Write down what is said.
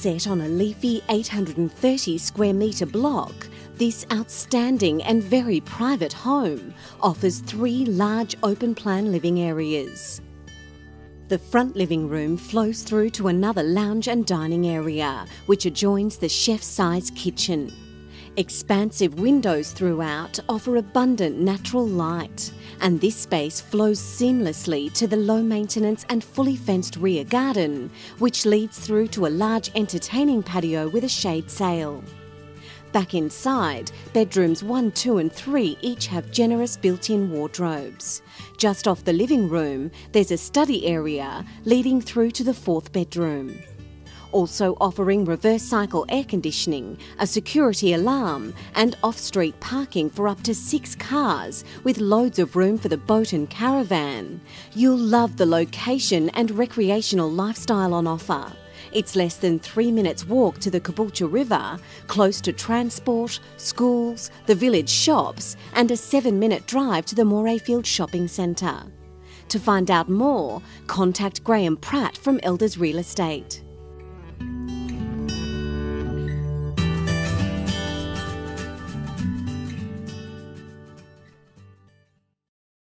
Set on a leafy 830 square metre block, this outstanding and very private home offers 3 large open-plan living areas. The front living room flows through to another lounge and dining area, which adjoins the chef-size kitchen. Expansive windows throughout offer abundant natural light, and this space flows seamlessly to the low-maintenance and fully fenced rear garden, which leads through to a large entertaining patio with a shade sail. Back inside, bedrooms 1, 2 and 3 each have generous built-in wardrobes. Just off the living room, there's a study area leading through to the 4th bedroom. Also offering reverse cycle air conditioning, a security alarm and off-street parking for up to 6 cars with loads of room for the boat and caravan. You'll love the location and recreational lifestyle on offer. It's less than 3 minutes walk to the Caboolture River, close to transport, schools, the village shops and a 7-minute drive to the Morayfield Shopping Centre. To find out more, contact Graham Pratt from Elders Real Estate.